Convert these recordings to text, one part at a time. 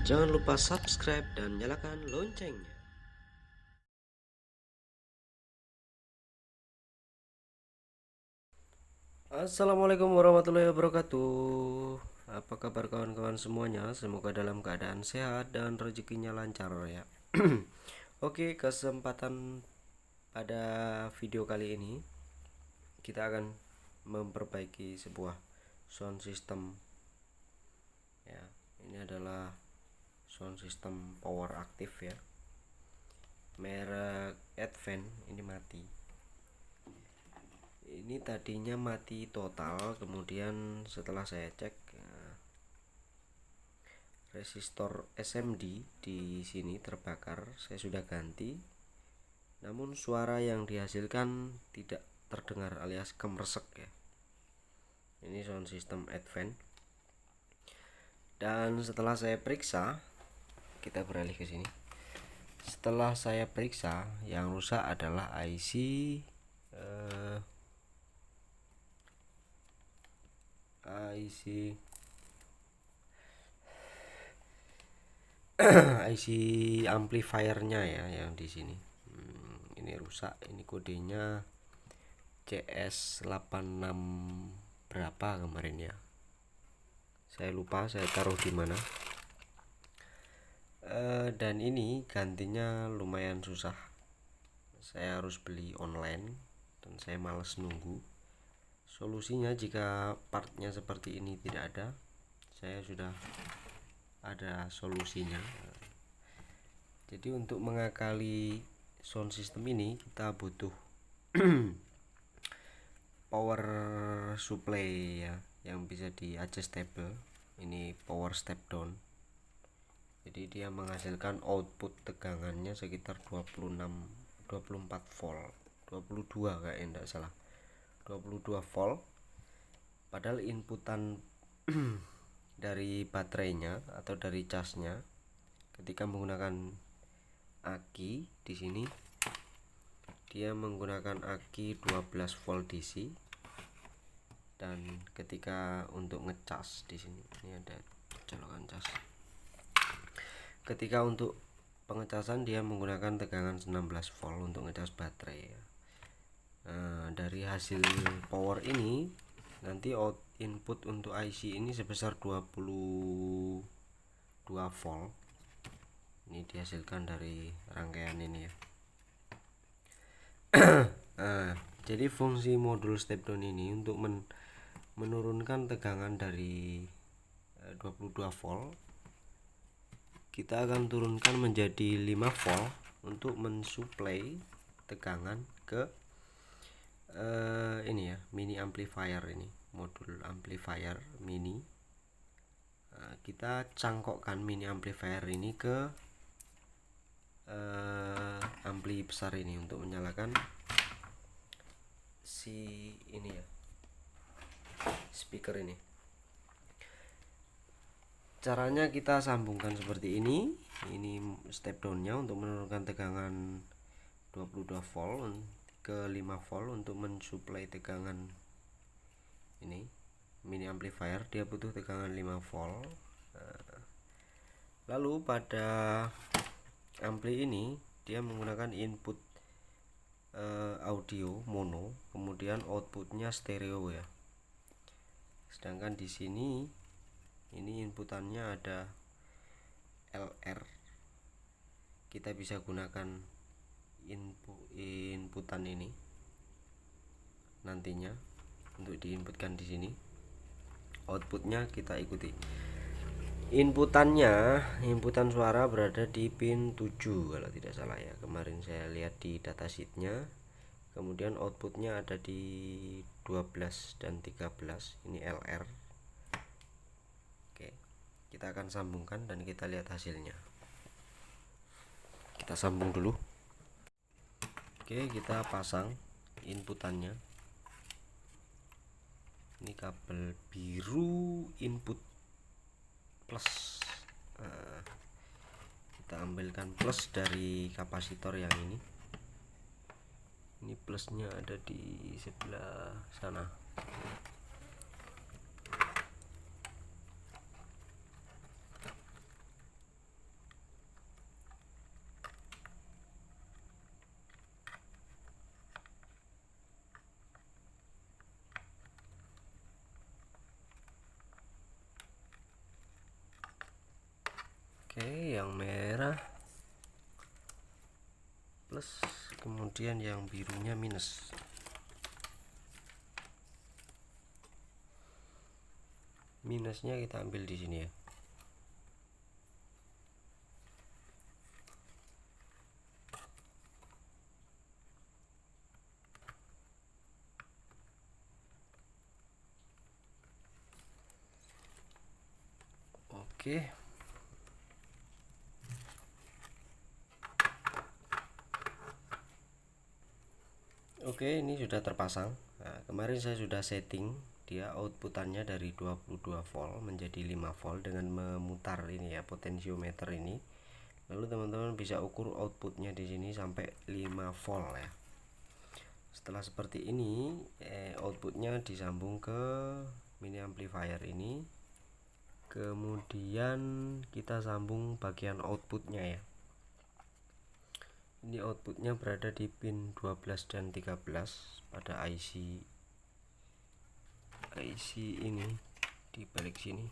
Jangan lupa subscribe dan nyalakan loncengnya. Assalamualaikum warahmatullahi wabarakatuh. Apa kabar kawan-kawan semuanya? Semoga dalam keadaan sehat dan rezekinya lancar ya. Oke, kesempatan pada video kali ini kita akan memperbaiki sebuah sound system ya. Ini adalah sound system power aktif ya, merek Advent. Ini mati. Ini tadinya mati total, kemudian setelah saya cek resistor SMD di sini terbakar. Saya sudah ganti, namun suara yang dihasilkan tidak terdengar alias kemresek ya. Ini sound system Advent. Dan setelah saya periksa, kita beralih ke sini. Setelah saya periksa, yang rusak adalah IC IC amplifiernya ya, yang di sini. Ini rusak. Ini kodenya CS86 berapa kemarin ya? Saya lupa, saya taruh di mana. Dan ini gantinya lumayan susah. Saya harus beli online dan saya males nunggu. Solusinya jika partnya seperti ini tidak ada, saya sudah ada solusinya. Jadi untuk mengakali sound system ini kita butuh power supply ya, yang bisa di adjustable. Ini power step down. Jadi dia menghasilkan output tegangannya sekitar 24 volt, 22 kayak enggak salah, 22 volt. Padahal inputan dari baterainya atau dari casnya ketika menggunakan aki di sini, dia menggunakan aki 12 volt DC. Dan ketika untuk ngecas di sini, ini ada colokan cas. Ketika untuk pengecasan dia menggunakan tegangan 16 volt untuk ngecas baterai ya. Nah, dari hasil power ini nanti input untuk IC ini sebesar 22 volt. Ini dihasilkan dari rangkaian ini ya. Nah, jadi fungsi modul step down ini untuk menurunkan tegangan dari 22 volt, kita akan turunkan menjadi 5 volt untuk mensuplai tegangan ke ini ya, mini amplifier. Ini modul amplifier mini. Kita cangkokkan mini amplifier ini ke ampli besar ini untuk menyalakan si ini ya, speaker ini. Caranya kita sambungkan seperti ini. Ini step downnya untuk menurunkan tegangan 22 volt ke 5 volt untuk mensuplai tegangan ini mini amplifier. Dia butuh tegangan 5 volt. Lalu pada ampli ini dia menggunakan input audio mono, kemudian outputnya stereo ya. Sedangkan di sini ini inputannya ada LR. Kita bisa gunakan inputan ini nantinya untuk diinputkan di sini. Outputnya kita ikuti. Inputan suara berada di pin 7 kalau tidak salah ya. Kemarin saya lihat di datasheetnya. Kemudian outputnya ada di 12 dan 13. Ini LR. Oke, kita akan sambungkan dan kita lihat hasilnya. Kita sambung dulu. Oke, kita pasang inputannya. Ini kabel biru input plus. Kita ambilkan plus dari kapasitor yang ini. Ini plusnya ada di sebelah sana. yang merah plus, kemudian yang birunya minus. Minusnya kita ambil di sini ya. Oke. Oke, ini sudah terpasang. Nah, kemarin saya sudah setting dia outputannya dari 22 volt menjadi 5 volt dengan memutar ini ya, potensiometer ini. Lalu teman-teman bisa ukur outputnya di sini sampai 5 volt ya. Setelah seperti ini, outputnya disambung ke mini amplifier ini. Kemudian kita sambung bagian outputnya ya. Ini outputnya berada di pin 12 dan 13 pada IC ini di balik sini.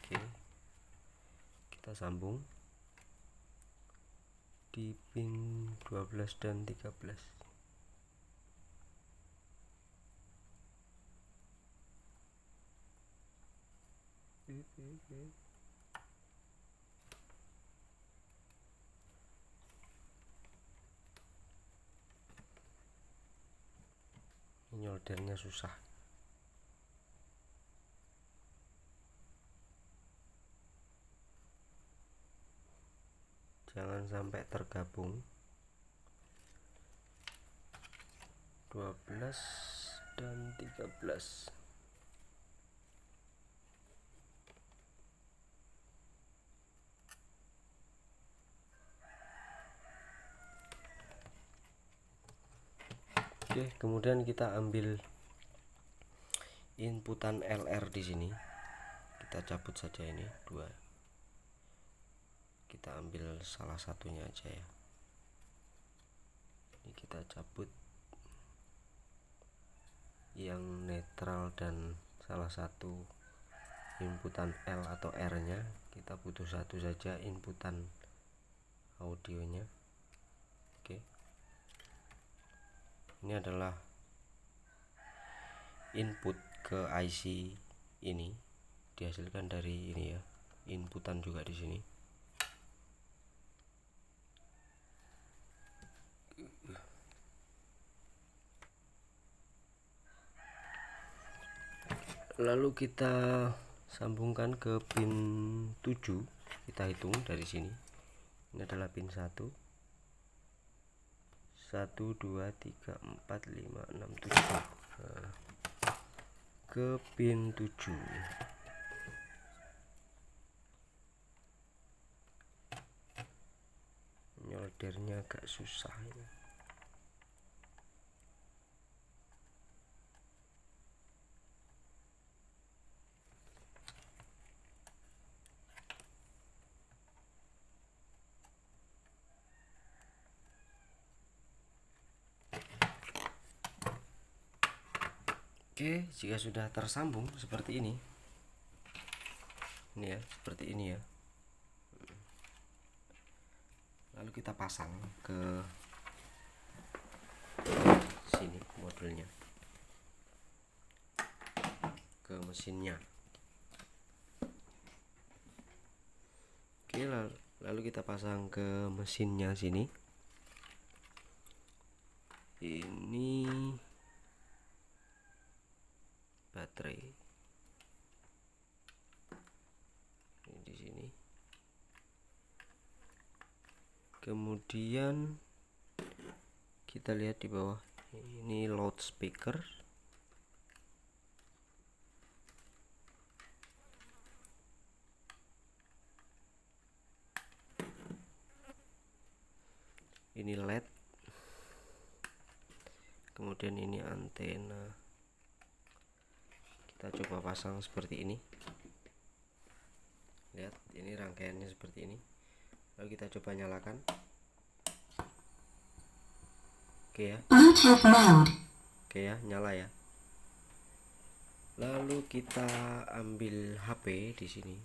Oke, kita sambung di pin 12 dan 13. Nyoldernya susah. Jangan sampai tergabung 12 dan 13. Oke, kemudian kita ambil inputan LR di sini. Kita cabut saja ini dua. Kita ambil salah satunya aja ya. Ini kita cabut yang netral dan salah satu inputan L atau R nya. Kita butuh satu saja inputan audionya. Oke, ini adalah input ke IC ini, dihasilkan dari ini ya, inputan juga di sini. Lalu kita sambungkan ke pin 7. Kita hitung dari sini. Ini adalah pin 1. 1 2 3 4 5 6 7. Nah, ke pin 7. Nyoldernya agak susah ini. Oke, jika sudah tersambung seperti ini ya, seperti ini ya. Lalu kita pasang ke sini modulnya, ke mesinnya. Oke, lalu kita pasang ke mesinnya sini. Ini baterai ini di sini. Kemudian kita lihat di bawah ini loudspeaker. Ini LED. Kemudian ini antena. Kita coba pasang seperti ini. Lihat, ini rangkaiannya seperti ini. Lalu kita coba nyalakan. Oke ya. Oke ya, nyala ya. Lalu kita ambil HP di sini.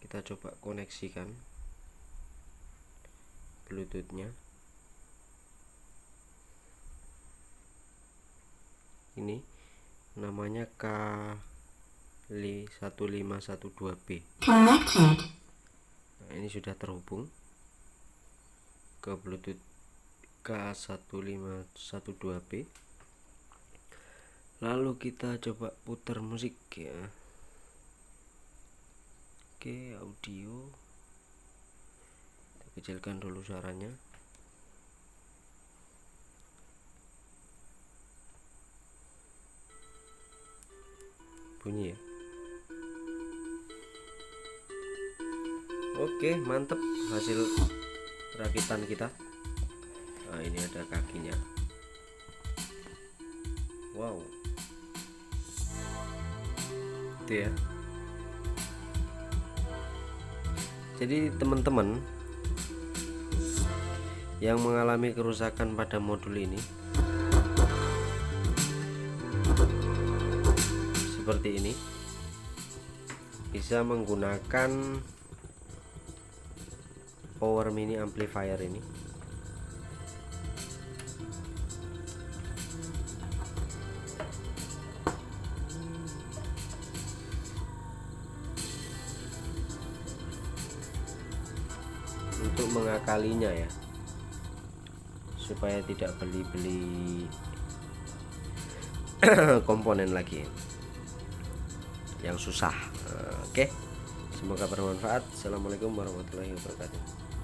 kita coba koneksikan bluetoothnya. Ini namanya K1512B. Connected. Nah, ini sudah terhubung ke bluetooth K1512B. Lalu kita coba putar musik ya. Oke, audio kita kecilkan dulu suaranya. Bunyi ya. Oke, mantep hasil rakitan kita. Nah, ini ada kakinya. Wow, itu ya. Jadi teman-teman yang mengalami kerusakan pada modul ini seperti ini, bisa menggunakan power mini amplifier ini. Untuk mengakalinya ya, supaya tidak beli-beli komponen lagi yang susah. Oke, semoga bermanfaat. Assalamualaikum warahmatullahi wabarakatuh.